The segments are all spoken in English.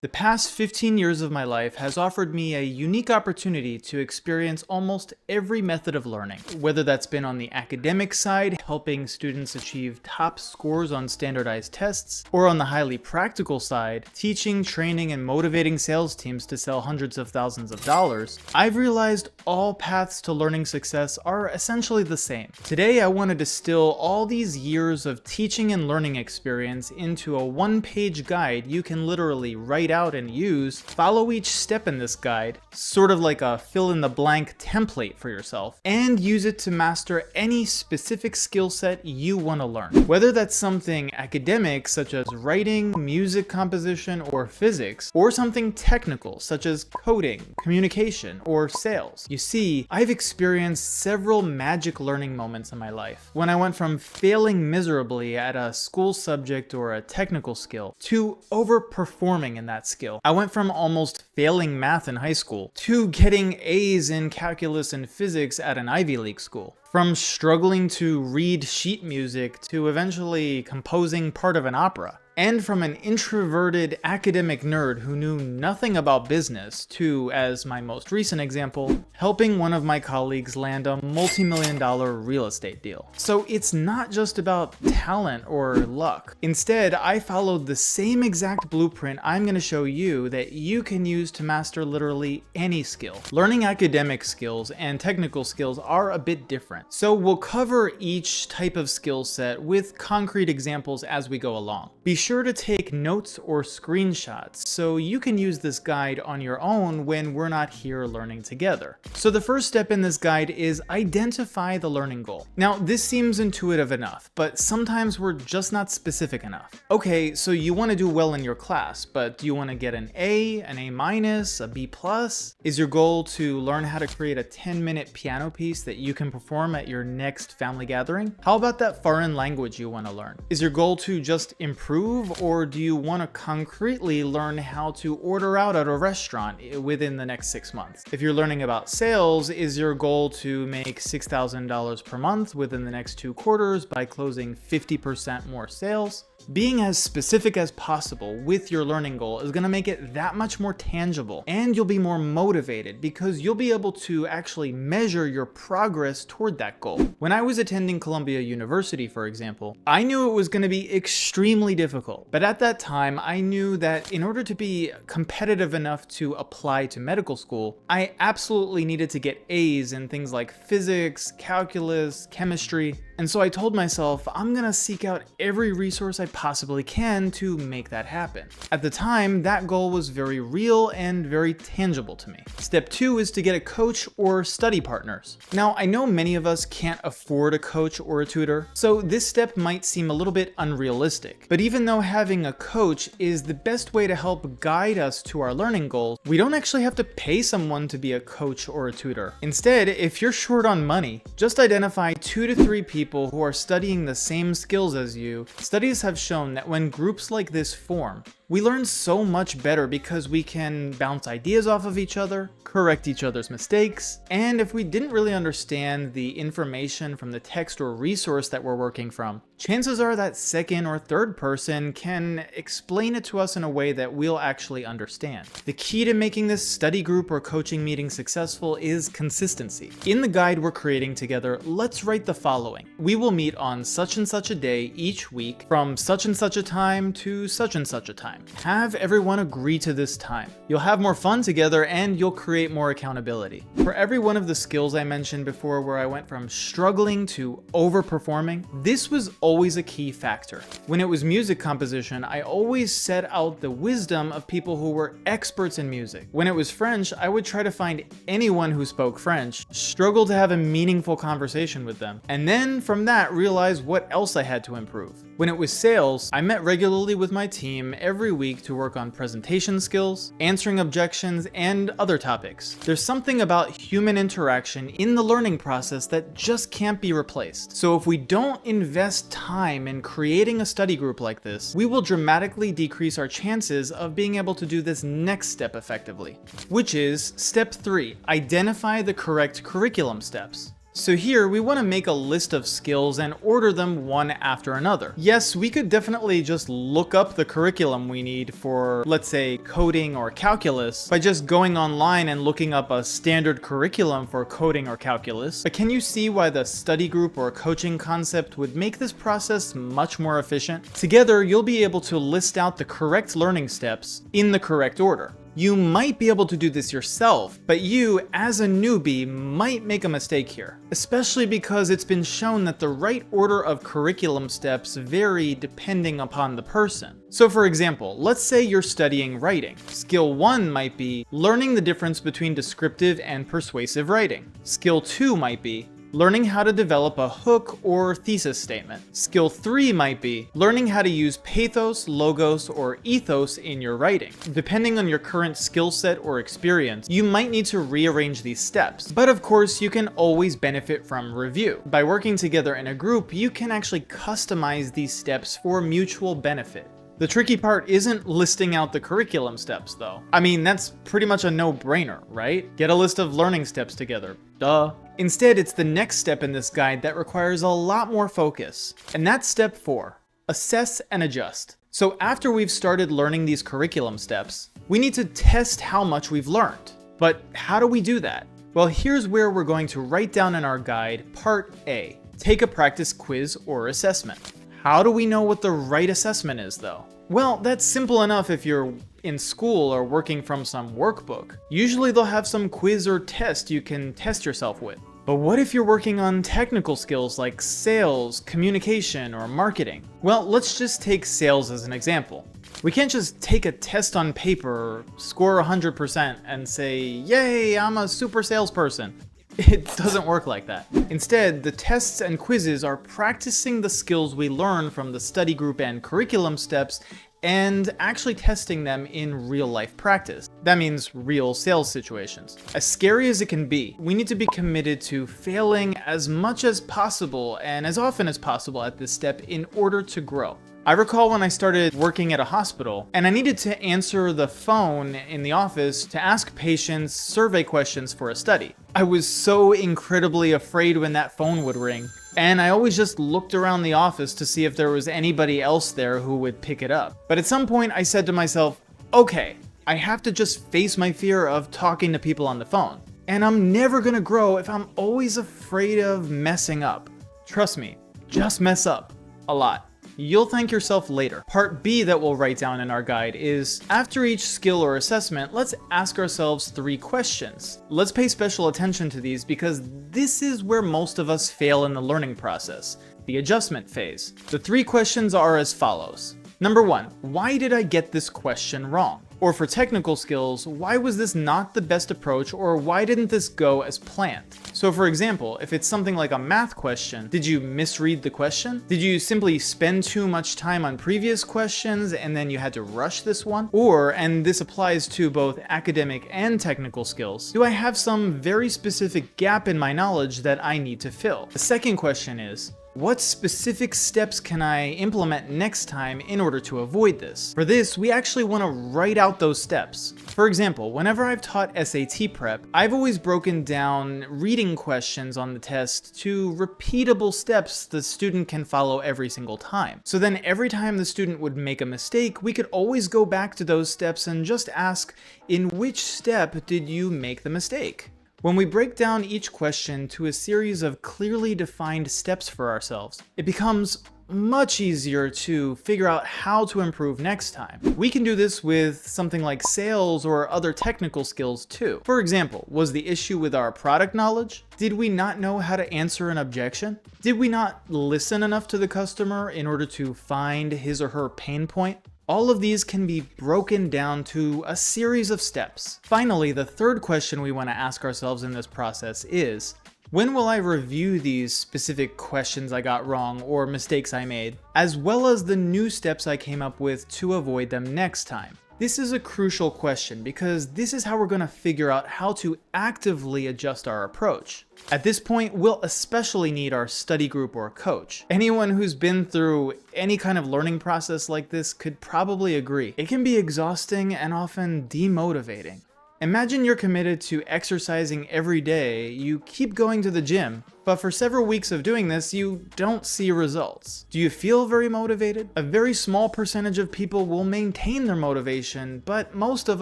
The past 15 years of my life has offered me a unique opportunity to experience almost every method of learning, whether that's been on the academic side, helping students achieve top scores on standardized tests, or on the highly practical side, teaching, training, and motivating sales teams to sell hundreds of thousands of dollars. I've realized all paths to learning success are essentially the same. Today, I want to distill all these years of teaching and learning experience into a one-page guide you can literally write out and use, follow each step in this guide, sort of like a fill-in-the-blank template for yourself, and use it to master any specific skill set you want to learn. Whether that's something academic such as writing, music composition, or physics, or something technical such as coding, communication, or sales. You see, I've experienced several magic learning moments in my life when I went from failing miserably at a school subject or a technical skill to overperforming in that skill. I went from almost failing math in high school to getting A's in calculus and physics at an Ivy League school. From struggling to read sheet music to eventually composing part of an opera. And from an introverted academic nerd who knew nothing about business to, as my most recent example, helping one of my colleagues land a multi-million-dollar real estate deal. So it's not just about talent or luck. Instead, I followed the same exact blueprint I'm going to show you that you can use to master literally any skill. Learning academic skills and technical skills are a bit different. So we'll cover each type of skill set with concrete examples as we go along. Be sure to take notes or screenshots so you can use this guide on your own when we're not here learning together. So the first step in this guide is identify the learning goal. Now, this seems intuitive enough, but sometimes we're just not specific enough. Okay, so you want to do well in your class, but do you want to get an A, an A minus, a B plus? Is your goal to learn how to create a 10-minute piano piece that you can perform at your next family gathering? How about that foreign language you want to learn? Is your goal to just improve, or do you want to concretely learn how to order out at a restaurant within the next 6 months? If you're learning about sales, is your goal to make $6,000 per month within the next 2 quarters by closing 50% more sales? Being as specific as possible with your learning goal is going to make it that much more tangible, and you'll be more motivated because you'll be able to actually measure your progress toward that goal. When I was attending Columbia University, for example, I knew it was going to be extremely difficult, but at that time I knew that in order to be competitive enough to apply to medical school, I absolutely needed to get A's in things like physics, calculus, chemistry. And so I told myself, I'm gonna seek out every resource I possibly can to make that happen. At the time, that goal was very real and very tangible to me. Step 2 is to get a coach or study partners. Now, I know many of us can't afford a coach or a tutor, so this step might seem a little bit unrealistic. But even though having a coach is the best way to help guide us to our learning goals, we don't actually have to pay someone to be a coach or a tutor. Instead, if you're short on money, just identify 2 to 3 people who are studying the same skills as you. Studies have shown that when groups like this form, we learn so much better because we can bounce ideas off of each other, correct each other's mistakes, and if we didn't really understand the information from the text or resource that we're working from, chances are that second or third person can explain it to us in a way that we'll actually understand. The key to making this study group or coaching meeting successful is consistency. In the guide we're creating together, let's write the following. We will meet on such and such a day each week from such and such a time to such and such a time. Have everyone agree to this time. You'll have more fun together and you'll create more accountability. For every one of the skills I mentioned before where I went from struggling to overperforming, this was always a key factor. When it was music composition, I always set out the wisdom of people who were experts in music. When it was French, I would try to find anyone who spoke French, struggle to have a meaningful conversation with them, and then from that realize what else I had to improve. When it was sales, I met regularly with my team every week to work on presentation skills, answering objections, and other topics. There's something about human interaction in the learning process that just can't be replaced. So if we don't invest time in creating a study group like this, we will dramatically decrease our chances of being able to do this next step effectively, which is step 3, identify the correct curriculum steps. So here, we want to make a list of skills and order them one after another. Yes, we could definitely just look up the curriculum we need for, let's say, coding or calculus by just going online and looking up a standard curriculum for coding or calculus. But can you see why the study group or coaching concept would make this process much more efficient? Together, you'll be able to list out the correct learning steps in the correct order. You might be able to do this yourself, but you, as a newbie, might make a mistake here, especially because it's been shown that the right order of curriculum steps vary depending upon the person. So for example, let's say you're studying writing. Skill 1 might be learning the difference between descriptive and persuasive writing. Skill 2 might be learning how to develop a hook or thesis statement. Skill 3 might be learning how to use pathos, logos, or ethos in your writing. Depending on your current skill set or experience, you might need to rearrange these steps. But of course, you can always benefit from review. By working together in a group, you can actually customize these steps for mutual benefit. The tricky part isn't listing out the curriculum steps, though. I mean, that's pretty much a no-brainer, right? Get a list of learning steps together. Duh. Instead, it's the next step in this guide that requires a lot more focus. And that's step 4. Assess and adjust. So after we've started learning these curriculum steps, we need to test how much we've learned. But how do we do that? Well, here's where we're going to write down in our guide, Part A. Take a practice quiz or assessment. How do we know what the right assessment is, though? Well, that's simple enough if you're in school or working from some workbook. Usually they'll have some quiz or test you can test yourself with. But what if you're working on technical skills like sales, communication, or marketing? Well, let's just take sales as an example. We can't just take a test on paper, score 100%, and say, "Yay, I'm a super salesperson." It doesn't work like that. Instead, the tests and quizzes are practicing the skills we learn from the study group and curriculum steps and actually testing them in real life practice. That means real sales situations. As scary as it can be, we need to be committed to failing as much as possible and as often as possible at this step in order to grow. I recall when I started working at a hospital and I needed to answer the phone in the office to ask patients survey questions for a study. I was so incredibly afraid when that phone would ring, and I always just looked around the office to see if there was anybody else there who would pick it up. But at some point I said to myself, okay, I have to just face my fear of talking to people on the phone. And I'm never gonna grow if I'm always afraid of messing up. Trust me, just mess up a lot. You'll thank yourself later. Part B that we'll write down in our guide is, after each skill or assessment, let's ask ourselves 3 questions. Let's pay special attention to these because this is where most of us fail in the learning process, the adjustment phase. The 3 questions are as follows. Number 1, why did I get this question wrong? Or for technical skills, why was this not the best approach, or why didn't this go as planned? So for example, if it's something like a math question, did you misread the question? Did you simply spend too much time on previous questions and then you had to rush this one? Or, and this applies to both academic and technical skills, do I have some very specific gap in my knowledge that I need to fill? The second question is, what specific steps can I implement next time in order to avoid this? For this, we actually want to write out those steps. For example, whenever I've taught SAT prep, I've always broken down reading questions on the test to repeatable steps the student can follow every single time. So then every time the student would make a mistake, we could always go back to those steps and just ask, in which step did you make the mistake? When we break down each question to a series of clearly defined steps for ourselves, it becomes much easier to figure out how to improve next time. We can do this with something like sales or other technical skills too. For example, was the issue with our product knowledge? Did we not know how to answer an objection? Did we not listen enough to the customer in order to find his or her pain point? All of these can be broken down to a series of steps. Finally, the third question we want to ask ourselves in this process is, when will I review these specific questions I got wrong or mistakes I made, as well as the new steps I came up with to avoid them next time? This is a crucial question because this is how we're going to figure out how to actively adjust our approach. At this point, we'll especially need our study group or coach. Anyone who's been through any kind of learning process like this could probably agree. It can be exhausting and often demotivating. Imagine you're committed to exercising every day, you keep going to the gym, but for several weeks of doing this, you don't see results. Do you feel very motivated? A very small percentage of people will maintain their motivation, but most of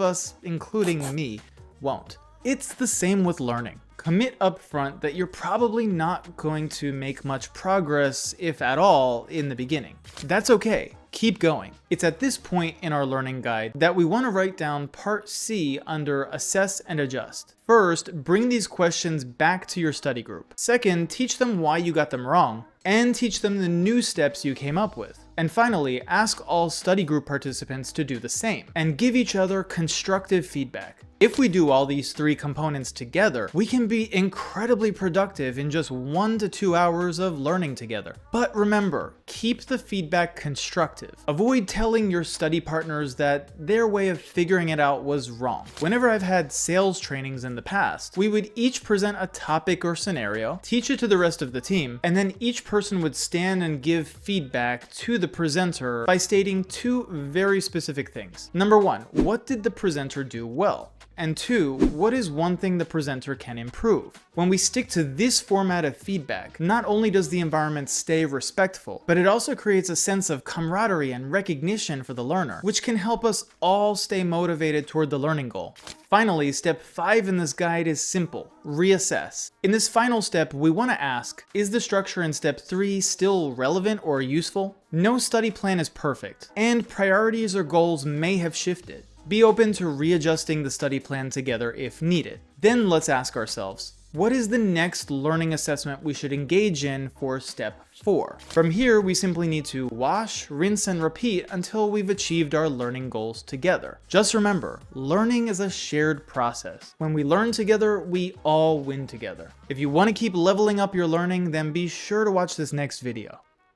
us, including me, won't. It's the same with learning. Commit up front that you're probably not going to make much progress, if at all, in the beginning. That's okay. Keep going. It's at this point in our learning guide that we want to write down part C under Assess and Adjust. First, bring these questions back to your study group. Second, teach them why you got them wrong, and teach them the new steps you came up with. And finally, ask all study group participants to do the same, and give each other constructive feedback. If we do all these three components together, we can be incredibly productive in just 1 to 2 hours of learning together. But remember, keep the feedback constructive. Avoid telling your study partners that their way of figuring it out was wrong. Whenever I've had sales trainings in the past, we would each present a topic or scenario, teach it to the rest of the team, and then each person would stand and give feedback to the presenter by stating 2 very specific things. Number 1, what did the presenter do well? And 2, what is one thing the presenter can improve? When we stick to this format of feedback, not only does the environment stay respectful, but it also creates a sense of camaraderie and recognition for the learner, which can help us all stay motivated toward the learning goal. Finally, step 5 in this guide is simple: reassess. In this final step, we want to ask, is the structure in step 3 still relevant or useful? No study plan is perfect, and priorities or goals may have shifted. Be open to readjusting the study plan together if needed. Then let's ask ourselves, what is the next learning assessment we should engage in for step 4? From here, we simply need to wash, rinse, and repeat until we've achieved our learning goals together. Just remember, learning is a shared process. When we learn together, we all win together. If you want to keep leveling up your learning, then be sure to watch this next video.